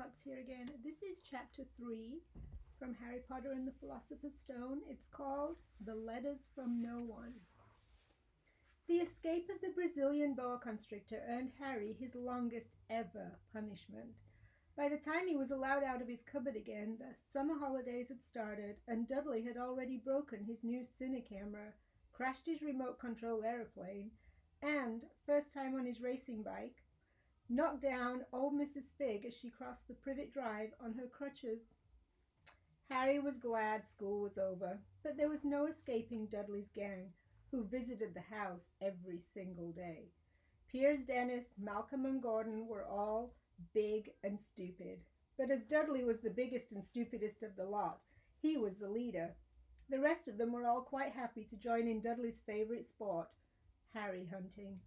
Potts here again. This is chapter 3 from Harry Potter and the Philosopher's Stone. It's called The Letters from No One. The escape of the Brazilian boa constrictor earned Harry his longest ever punishment. By the time he was allowed out of his cupboard again, the summer holidays had started, and Dudley had already broken his new cine camera, crashed his remote control aeroplane, and, first time on his racing bike, knocked down old Mrs. Figg as she crossed the privet drive on her crutches. Harry was glad school was over, but there was no escaping Dudley's gang, who visited the house every single day. Piers Dennis, Malcolm and Gordon were all big and stupid, but as Dudley was the biggest and stupidest of the lot, he was the leader. The rest of them were all quite happy to join in Dudley's favourite sport, Harry hunting.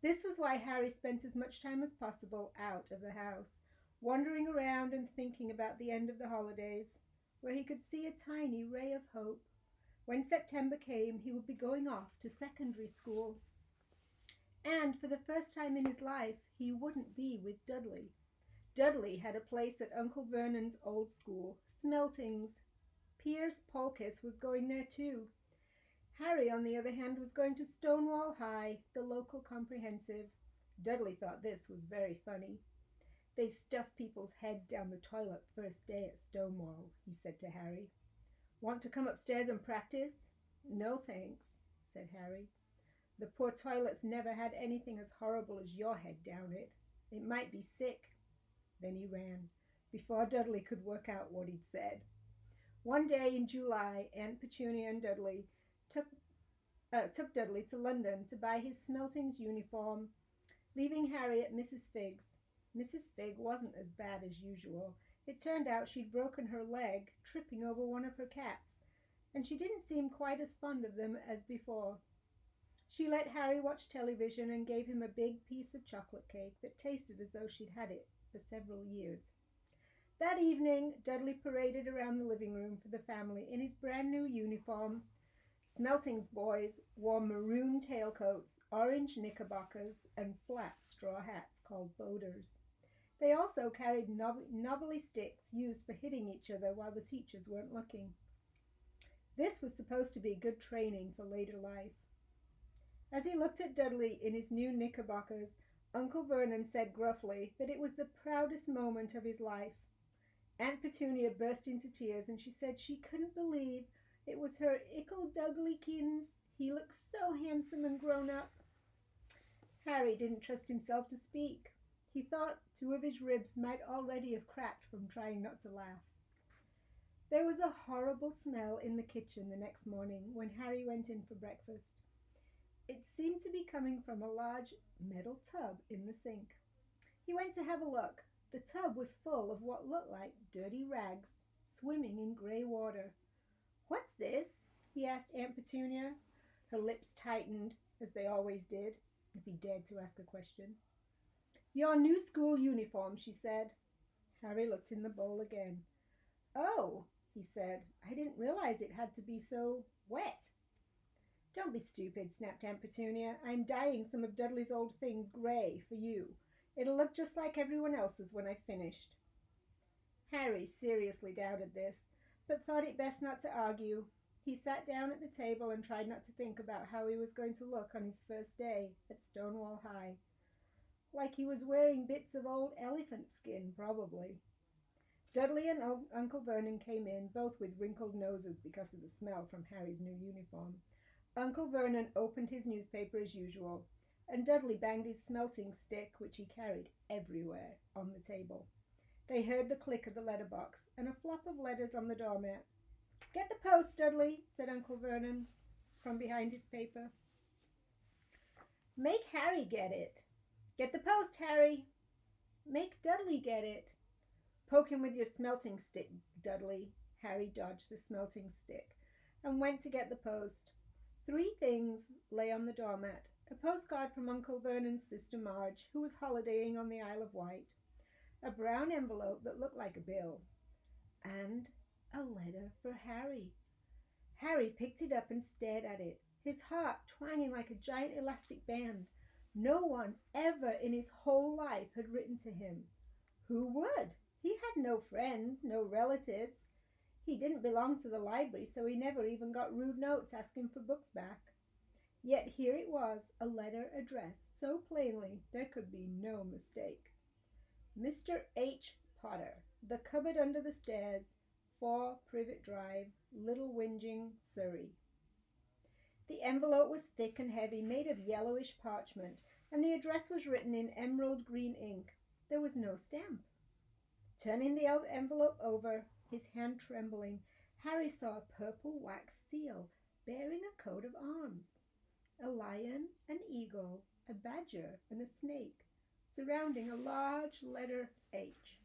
This was why Harry spent as much time as possible out of the house, wandering around and thinking about the end of the holidays, where he could see a tiny ray of hope. When September came, he would be going off to secondary school. And for the first time in his life, he wouldn't be with Dudley. Dudley had a place at Uncle Vernon's old school, Smeltings. Piers Polkiss was going there too. Harry, on the other hand, was going to Stonewall High, the local comprehensive. Dudley thought this was very funny. They stuff people's heads down the toilet first day at Stonewall, he said to Harry. Want to come upstairs and practice? No, thanks, said Harry. The poor toilet's never had anything as horrible as your head down it. It might be sick. Then he ran, before Dudley could work out what he'd said. One day in July, Aunt Petunia and Dudley took Dudley to London to buy his Smeltings uniform, leaving Harry at Mrs. Figg's. Mrs. Figg wasn't as bad as usual. It turned out she'd broken her leg tripping over one of her cats, and she didn't seem quite as fond of them as before. She let Harry watch television and gave him a big piece of chocolate cake that tasted as though she'd had it for several years. That evening, Dudley paraded around the living room for the family in his brand new uniform. Smeltings boys wore maroon tailcoats, orange knickerbockers, and flat straw hats called boders. They also carried knobbly sticks used for hitting each other while the teachers weren't looking. This was supposed to be good training for later life. As he looked at Dudley in his new knickerbockers, Uncle Vernon said gruffly that it was the proudest moment of his life. Aunt Petunia burst into tears, and she said she couldn't believe it was her ickle Dudleykins. He looked so handsome and grown up. Harry didn't trust himself to speak. He thought two of his ribs might already have cracked from trying not to laugh. There was a horrible smell in the kitchen the next morning when Harry went in for breakfast. It seemed to be coming from a large metal tub in the sink. He went to have a look. The tub was full of what looked like dirty rags, swimming in grey water. "What's this?" he asked Aunt Petunia. Her lips tightened, as they always did, if he dared to ask a question. "Your new school uniform," she said. Harry looked in the bowl again. "Oh," he said, "I didn't realize it had to be so wet." "Don't be stupid," snapped Aunt Petunia. "I'm dyeing some of Dudley's old things grey for you. It'll look just like everyone else's when I've finished." Harry seriously doubted this, but thought it best not to argue. He sat down at the table and tried not to think about how he was going to look on his first day at Stonewall High. Like he was wearing bits of old elephant skin, probably. Dudley and Uncle Vernon came in, both with wrinkled noses because of the smell from Harry's new uniform. Uncle Vernon opened his newspaper as usual, and Dudley banged his smelting stick, which he carried everywhere, on the table. They heard the click of the letterbox and a flop of letters on the doormat. "Get the post, Dudley," said Uncle Vernon from behind his paper. "Make Harry get it." "Get the post, Harry." "Make Dudley get it." "Poke him with your smelting stick, Dudley." Harry dodged the smelting stick and went to get the post. 3 things lay on the doormat. A postcard from Uncle Vernon's sister Marge, who was holidaying on the Isle of Wight. A brown envelope that looked like a bill. And a letter for Harry. Harry picked it up and stared at it, his heart twanging like a giant elastic band. No one ever in his whole life had written to him. Who would? He had no friends, no relatives. He didn't belong to the library, so he never even got rude notes asking for books back. Yet here it was, a letter addressed so plainly there could be no mistake. Mr. H. Potter, The Cupboard Under the Stairs, 4 Privet Drive, Little Whinging, Surrey. The envelope was thick and heavy, made of yellowish parchment, and the address was written in emerald green ink. There was no stamp. Turning the envelope over, his hand trembling, Harry saw a purple wax seal bearing a coat of arms. A lion, an eagle, a badger, and a snake, surrounding a large letter H.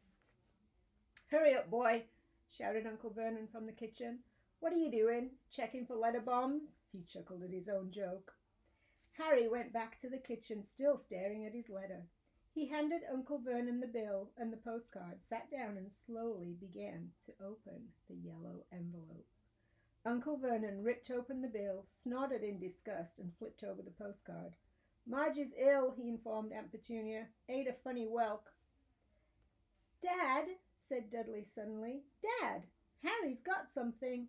"Hurry up, boy," shouted Uncle Vernon from the kitchen. "What are you doing? Checking for letter bombs?" He chuckled at his own joke. Harry went back to the kitchen, still staring at his letter. He handed Uncle Vernon the bill and the postcard, sat down, and slowly began to open the yellow envelope. Uncle Vernon ripped open the bill, snorted in disgust, and flipped over the postcard. "Marge is ill," he informed Aunt Petunia. "Ate a funny whelk." "Dad," said Dudley suddenly. "Dad, Harry's got something."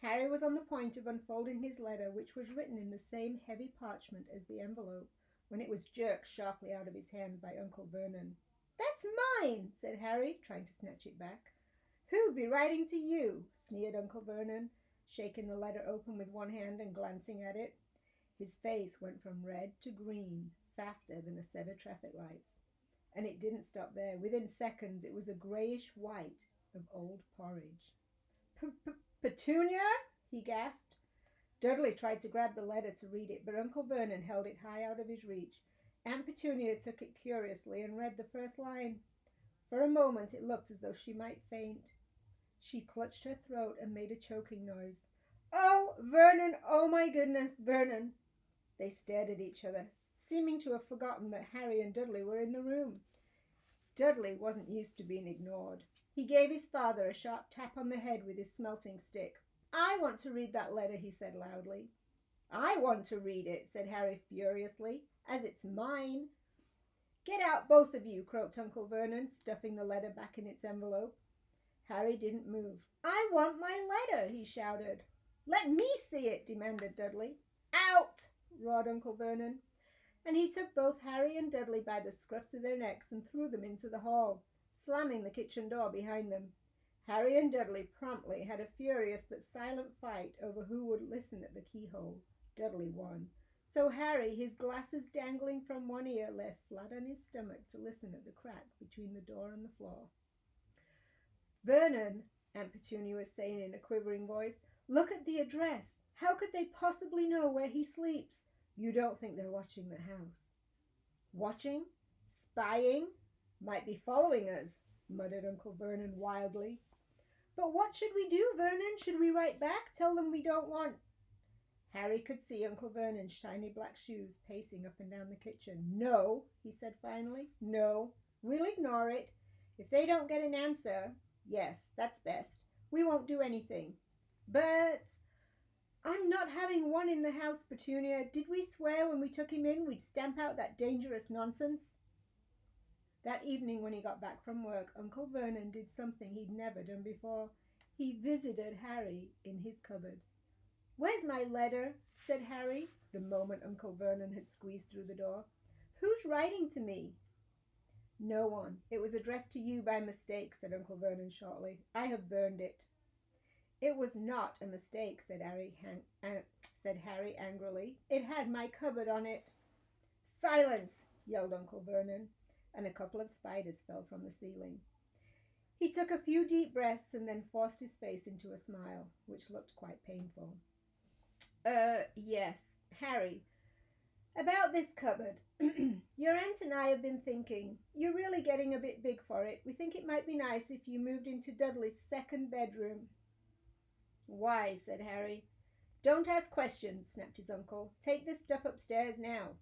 Harry was on the point of unfolding his letter, which was written in the same heavy parchment as the envelope, when it was jerked sharply out of his hand by Uncle Vernon. "That's mine," said Harry, trying to snatch it back. "Who'd be writing to you?" sneered Uncle Vernon, shaking the letter open with one hand and glancing at it. His face went from red to green faster than a set of traffic lights. And it didn't stop there. Within seconds, it was a grayish white of old porridge. "Petunia?" he gasped. Dudley tried to grab the letter to read it, but Uncle Vernon held it high out of his reach. Aunt Petunia took it curiously and read the first line. For a moment it looked as though she might faint. She clutched her throat and made a choking noise. "Oh, Vernon! Oh, my goodness, Vernon!" They stared at each other, seeming to have forgotten that Harry and Dudley were in the room. Dudley wasn't used to being ignored. He gave his father a sharp tap on the head with his smelting stick. "I want to read that letter," he said loudly. "I want to read it," said Harry furiously, "as it's mine." "Get out, both of you," croaked Uncle Vernon, stuffing the letter back in its envelope. Harry didn't move. "I want my letter," he shouted. "Let me see it," demanded Dudley. "Out!" roared Uncle Vernon. And he took both Harry and Dudley by the scruffs of their necks and threw them into the hall, slamming the kitchen door behind them. Harry and Dudley promptly had a furious but silent fight over who would listen at the keyhole. Dudley won. So Harry, his glasses dangling from one ear, lay flat on his stomach to listen at the crack between the door and the floor. "Vernon," Aunt Petunia was saying in a quivering voice, "look at the address. How could they possibly know where he sleeps? You don't think they're watching the house?" "Watching? Spying? Might be following us," muttered Uncle Vernon wildly. "But what should we do, Vernon? Should we write back? Tell them we don't want—" Harry could see Uncle Vernon's shiny black shoes pacing up and down the kitchen. "No," he said finally. "No. We'll ignore it. If they don't get an answer, yes, that's best. We won't do anything. But I'm not having one in the house, Petunia. Did we swear when we took him in we'd stamp out that dangerous nonsense?" That evening when he got back from work, Uncle Vernon did something he'd never done before. He visited Harry in his cupboard. "Where's my letter?" said Harry, the moment Uncle Vernon had squeezed through the door. "Who's writing to me?" "No one. It was addressed to you by mistake," said Uncle Vernon shortly. "I have burned it." "It was not a mistake," said Harry angrily. "It had my cupboard on it." "Silence!" yelled Uncle Vernon, and a couple of spiders fell from the ceiling. He took a few deep breaths and then forced his face into a smile, which looked quite painful. Yes, Harry, about this cupboard. Your aunt and I have been thinking. You're really getting a bit big for it. We think it might be nice if you moved into Dudley's second bedroom." "Why?" said Harry. "Don't ask questions," snapped his uncle. "Take this stuff upstairs now."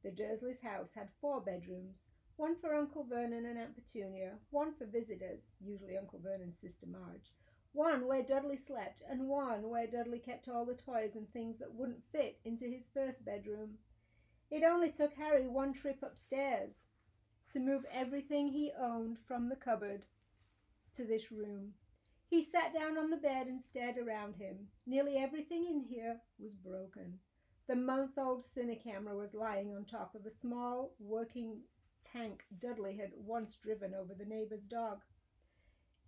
The Dursleys' house had 4 bedrooms, one for Uncle Vernon and Aunt Petunia, one for visitors, usually Uncle Vernon's sister Marge, one where Dudley slept, and one where Dudley kept all the toys and things that wouldn't fit into his first bedroom. It only took Harry one trip upstairs. to move everything he owned from the cupboard to this room. He sat down on the bed and stared around him. Nearly everything in here was broken. The month-old Cinecamera was lying on top of a small working tank Dudley had once driven over the neighbor's dog.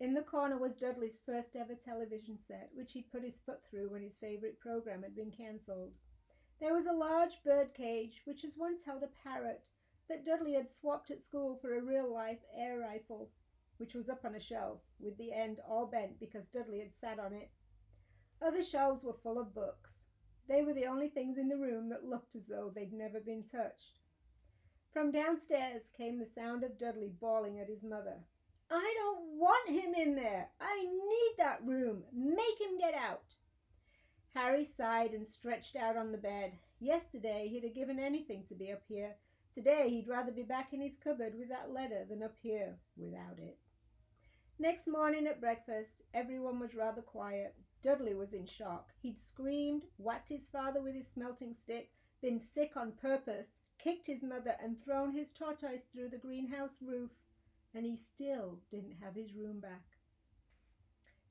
In the corner was Dudley's first ever television set, which he'd put his foot through when his favorite program had been cancelled. There was a large bird cage, which has once held a parrot that Dudley had swapped at school for a real-life air rifle, which was up on a shelf, with the end all bent because Dudley had sat on it. Other shelves were full of books. They were the only things in the room that looked as though they'd never been touched. From downstairs came the sound of Dudley bawling at his mother. "I don't want him in there! I need that room! Make him get out!" Harry sighed and stretched out on the bed. Yesterday he'd have given anything to be up here. Today he'd rather be back in his cupboard with that letter than up here without it. Next morning at breakfast, everyone was rather quiet. Dudley was in shock. He'd screamed, whacked his father with his smelting stick, been sick on purpose, kicked his mother, and thrown his tortoise through the greenhouse roof, and he still didn't have his room back.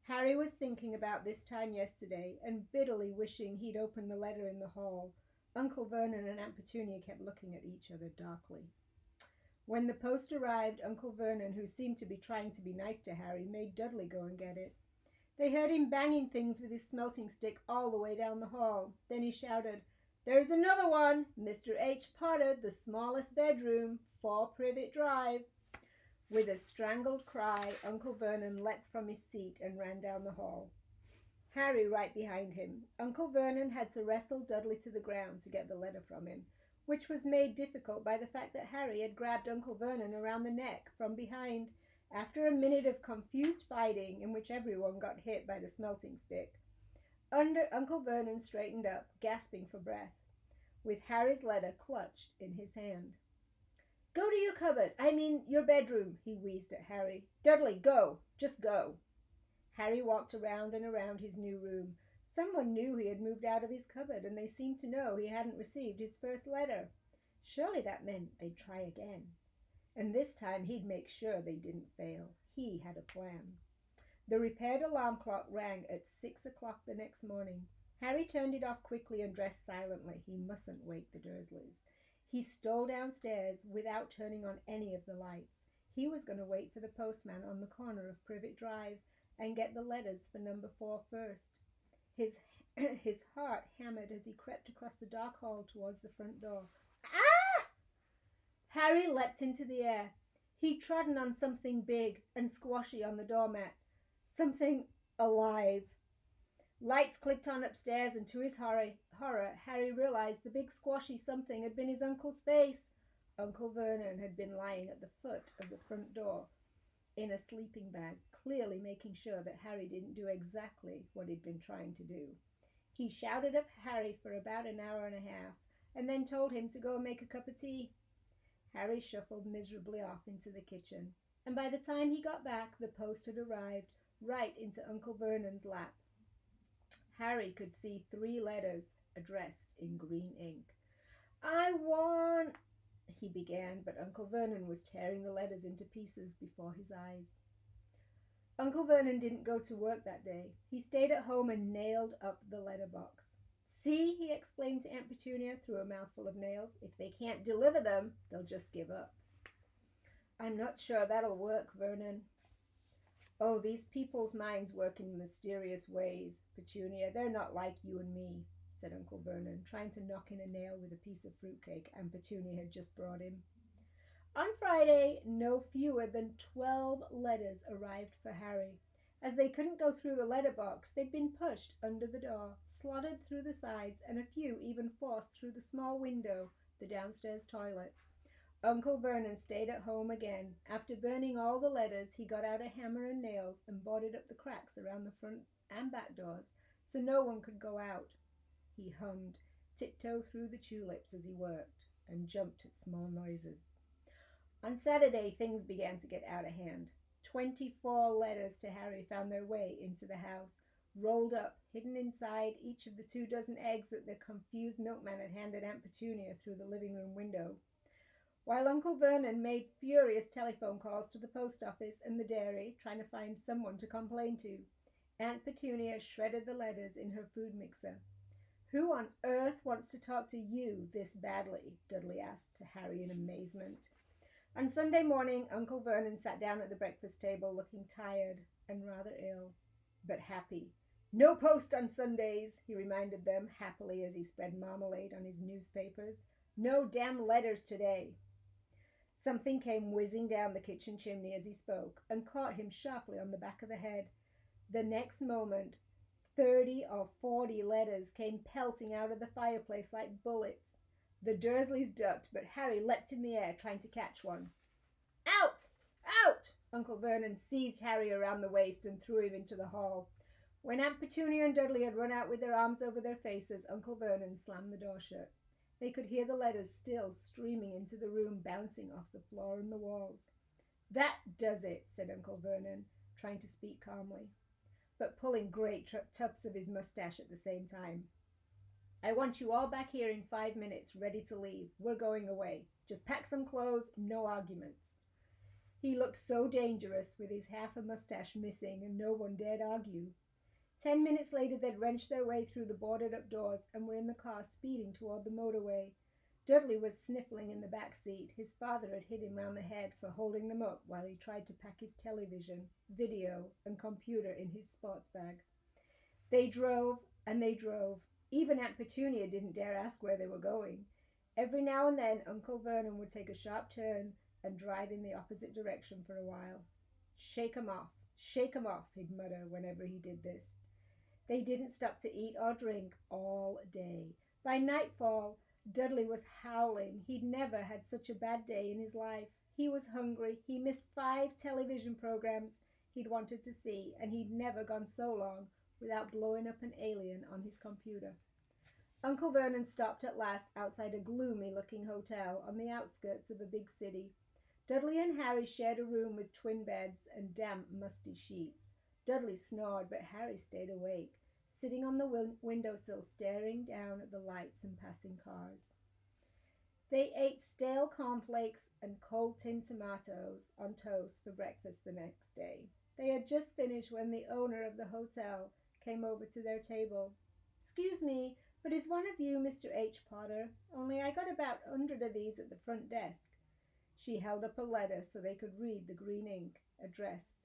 Harry was thinking about this time yesterday and bitterly wishing he'd opened the letter in the hall. Uncle Vernon and Aunt Petunia kept looking at each other darkly. When the post arrived, Uncle Vernon, who seemed to be trying to be nice to Harry, made Dudley go and get it. They heard him banging things with his smelting stick all the way down the hall. Then he shouted, "There's another one! Mr. H. Potter, the smallest bedroom, 4 Privet Drive." With a strangled cry, Uncle Vernon leapt from his seat and ran down the hall. Harry right behind him. Uncle Vernon had to wrestle Dudley to the ground to get the letter from him, which was made difficult by the fact that Harry had grabbed Uncle Vernon around the neck from behind. After a minute of confused fighting, in which everyone got hit by the smelting stick, Uncle Vernon straightened up, gasping for breath, with Harry's letter clutched in his hand. "Go to your cupboard, your bedroom," he wheezed at Harry. "Dudley, go, just go." Harry walked around and around his new room. Someone knew he had moved out of his cupboard, and they seemed to know he hadn't received his first letter. Surely that meant they'd try again. And this time he'd make sure they didn't fail. He had a plan. The repaired alarm clock rang at 6 o'clock the next morning. Harry turned it off quickly and dressed silently. He mustn't wake the Dursleys. He stole downstairs without turning on any of the lights. He was going to wait for the postman on the corner of Privet Drive and get the letters for number 4 first. His heart hammered as he crept across the dark hall towards the front door. Ah! Harry leapt into the air. He'd trodden on something big and squashy on the doormat. Something alive. Lights clicked on upstairs, and to his horror, Harry realized the big squashy something had been his uncle's face. Uncle Vernon had been lying at the foot of the front door in a sleeping bag, clearly making sure that Harry didn't do exactly what he'd been trying to do. He shouted at Harry for about an hour and a half, and then told him to go and make a cup of tea. Harry shuffled miserably off into the kitchen, and by the time he got back, the post had arrived right into Uncle Vernon's lap. Harry could see 3 letters addressed in green ink. "I want," he began, but Uncle Vernon was tearing the letters into pieces before his eyes. Uncle Vernon didn't go to work that day. He stayed at home and nailed up the letterbox. "See," he explained to Aunt Petunia through a mouthful of nails, "if they can't deliver them, they'll just give up." "I'm not sure that'll work, Vernon." "Oh, these people's minds work in mysterious ways, Petunia. They're not like you and me," said Uncle Vernon, trying to knock in a nail with a piece of fruitcake Aunt Petunia had just brought him. On Friday, no fewer than 12 letters arrived for Harry. As they couldn't go through the letterbox, they'd been pushed under the door, slotted through the sides, and a few even forced through the small window, the downstairs toilet. Uncle Vernon stayed at home again. After burning all the letters, he got out a hammer and nails and boarded up the cracks around the front and back doors so no one could go out. He hummed "Tiptoe Through the Tulips" as he worked, and jumped at small noises. On Saturday, things began to get out of hand. 24 letters to Harry found their way into the house, rolled up, hidden inside each of the 24 eggs that the confused milkman had handed Aunt Petunia through the living room window. While Uncle Vernon made furious telephone calls to the post office and the dairy, trying to find someone to complain to, Aunt Petunia shredded the letters in her food mixer. "Who on earth wants to talk to you this badly?" Dudley asked to Harry in amazement. On Sunday morning, Uncle Vernon sat down at the breakfast table looking tired and rather ill, but happy. "No post on Sundays," he reminded them happily as he spread marmalade on his newspapers. "No damn letters today." Something came whizzing down the kitchen chimney as he spoke and caught him sharply on the back of the head. The next moment, 30 or 40 letters came pelting out of the fireplace like bullets. The Dursleys ducked, but Harry leapt in the air, trying to catch one. "Out! Out!" Uncle Vernon seized Harry around the waist and threw him into the hall. When Aunt Petunia and Dudley had run out with their arms over their faces, Uncle Vernon slammed the door shut. They could hear the letters still streaming into the room, bouncing off the floor and the walls. "That does it," said Uncle Vernon, trying to speak calmly, but pulling great tufts of his mustache at the same time. "I want you all back here in 5 minutes, ready to leave. We're going away. Just pack some clothes, no arguments." He looked so dangerous, with his half a mustache missing, and no one dared argue. 10 minutes later, they'd wrenched their way through the boarded-up doors and were in the car speeding toward the motorway. Dudley was sniffling in the back seat. His father had hit him round the head for holding them up while he tried to pack his television, video, and computer in his sports bag. They drove, and they drove. Even Aunt Petunia didn't dare ask where they were going. Every now and then, Uncle Vernon would take a sharp turn and drive in the opposite direction for a while. Shake 'em off, he'd mutter whenever he did this. They didn't stop to eat or drink all day. By nightfall, Dudley was howling. He'd never had such a bad day in his life. He was hungry. He missed 5 television programs he'd wanted to see, and he'd never gone so long without blowing up an alien on his computer. Uncle Vernon stopped at last outside a gloomy-looking hotel on the outskirts of a big city. Dudley and Harry shared a room with twin beds and damp, musty sheets. Dudley snored, but Harry stayed awake, sitting on the windowsill staring down at the lights and passing cars. They ate stale cornflakes and cold tinned tomatoes on toast for breakfast the next day. They had just finished when the owner of the hotel came over to their table. "Excuse me, but is one of you Mr. H. Potter? Only I got about 100 of these at the front desk." She held up a letter so they could read the green ink, addressed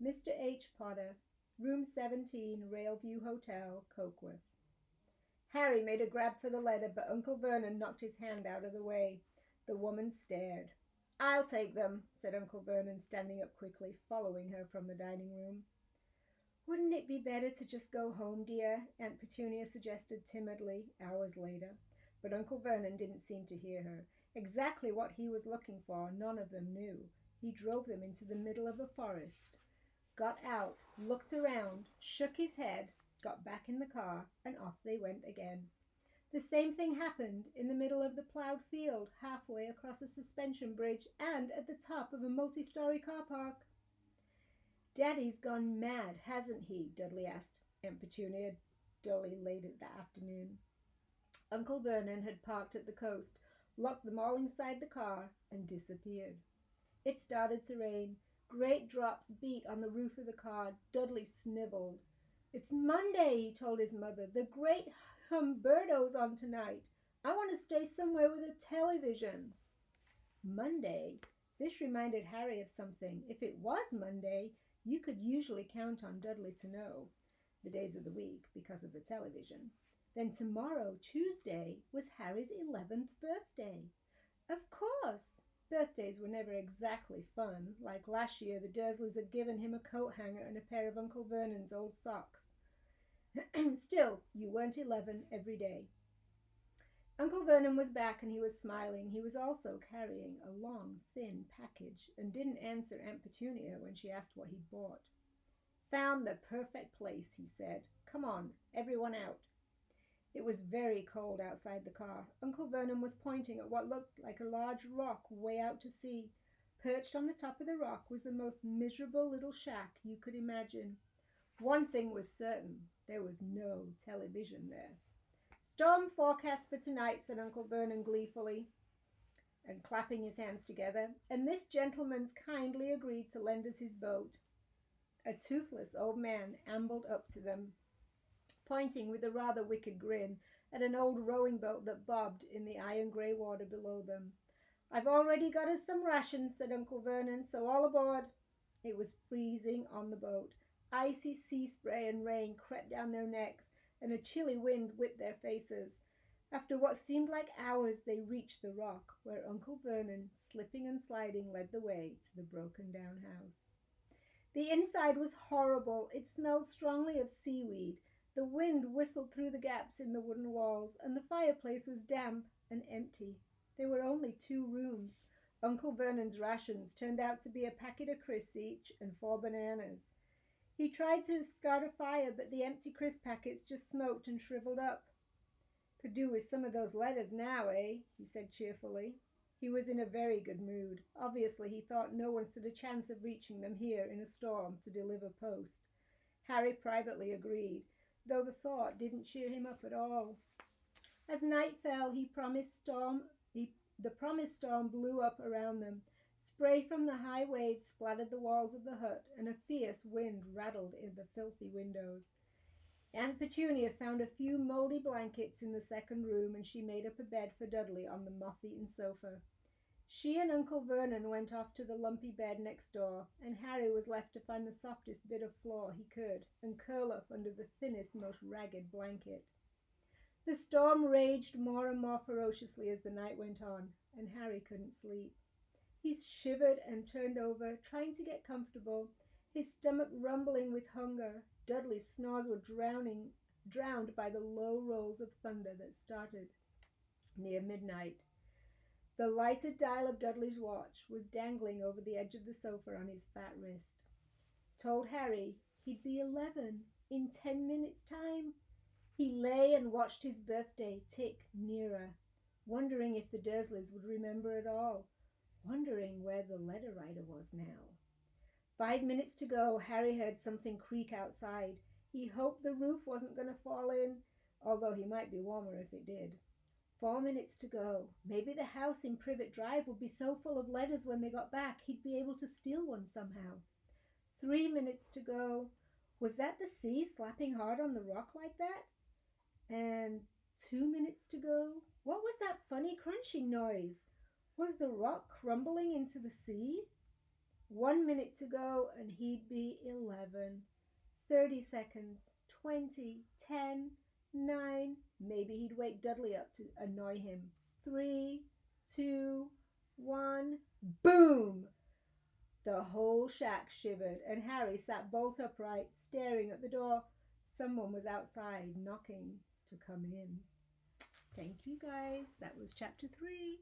Mr. H. Potter, Room 17, Railview Hotel, Cokeworth. Harry made a grab for the letter, but Uncle Vernon knocked his hand out of the way. The woman stared. "I'll take them," said Uncle Vernon, standing up quickly, following her from the dining room. "Wouldn't it be better to just go home, dear?" Aunt Petunia suggested timidly, hours later. But Uncle Vernon didn't seem to hear her. Exactly what he was looking for, none of them knew. He drove them into the middle of a forest, got out, looked around, shook his head, got back in the car, and off they went again. The same thing happened in the middle of the plowed field, halfway across a suspension bridge, and at the top of a multi-story car park. "Daddy's gone mad, hasn't he?" Dudley asked Aunt Petunia dully late in the afternoon. Uncle Vernon had parked at the coast, locked them all inside the car, and disappeared. It started to rain. Great drops beat on the roof of the car. Dudley sniveled. "It's Monday," he told his mother. "The great Humberto's on tonight. I want to stay somewhere with a television." Monday? This reminded Harry of something. If it was Monday, you could usually count on Dudley to know the days of the week because of the television. Then tomorrow, Tuesday, was Harry's 11th birthday. Of course! Birthdays were never exactly fun. Like last year, the Dursleys had given him a coat hanger and a pair of Uncle Vernon's old socks. Still, you weren't 11 every day. Uncle Vernon was back and he was smiling. He was also carrying a long, thin package and didn't answer Aunt Petunia when she asked what he'd bought. "Found the perfect place," he said. "Come on, everyone out." It was very cold outside the car. Uncle Vernon was pointing at what looked like a large rock way out to sea. Perched on the top of the rock was the most miserable little shack you could imagine. One thing was certain. There was no television there. "Storm forecast for tonight," said Uncle Vernon gleefully. and clapping his hands together, and this gentleman's kindly agreed to lend us his boat. A toothless old man ambled up to them, pointing with a rather wicked grin at an old rowing boat that bobbed in the iron-grey water below them. "I've already got us some rations," said Uncle Vernon, "so all aboard." It was freezing on the boat. Icy sea spray and rain crept down their necks, and a chilly wind whipped their faces. After what seemed like hours, they reached the rock, where Uncle Vernon, slipping and sliding, led the way to the broken-down house. The inside was horrible. It smelled strongly of seaweed. The wind whistled through the gaps in the wooden walls, and the fireplace was damp and empty. There were only 2 rooms. Uncle Vernon's rations turned out to be a packet of crisps each and 4 bananas. He tried to start a fire, but the empty crisp packets just smoked and shriveled up. "Could do with some of those letters now, eh?" he said cheerfully. He was in a very good mood. Obviously, he thought no one stood a chance of reaching them here in a storm to deliver post. Harry privately agreed, though the thought didn't cheer him up at all. As night fell, the promised storm blew up around them. Spray from the high waves splattered the walls of the hut, and a fierce wind rattled in the filthy windows. Aunt Petunia found a few mouldy blankets in the second room, and she made up a bed for Dudley on the moth-eaten sofa. She and Uncle Vernon went off to the lumpy bed next door, and Harry was left to find the softest bit of floor he could and curl up under the thinnest, most ragged blanket. The storm raged more and more ferociously as the night went on, and Harry couldn't sleep. He shivered and turned over, trying to get comfortable, his stomach rumbling with hunger. Dudley's snores were drowned by the low rolls of thunder that started near midnight. The lighted dial of Dudley's watch was dangling over the edge of the sofa on his fat wrist. Told Harry he'd be 11 in 10 minutes' time. He lay and watched his birthday tick nearer, wondering if the Dursleys would remember at all, wondering where the letter writer was now. 5 minutes to go. Harry heard something creak outside. He hoped the roof wasn't going to fall in, although he might be warmer if it did. 4 minutes to go. Maybe the house in Privet Drive would be so full of letters when they got back he'd be able to steal one somehow. 3 minutes to go. Was that the sea slapping hard on the rock like that? And 2 minutes to go. What was that funny crunching noise? Was the rock crumbling into the sea? 1 minute to go, and he'd be 11. 30 seconds. 20. 10. 9. Maybe he'd wake Dudley up to annoy him. 3, 2, 1. Boom! The whole shack shivered, and Harry sat bolt upright, staring at the door. Someone was outside, knocking to come in. Thank you, guys. That was chapter 3.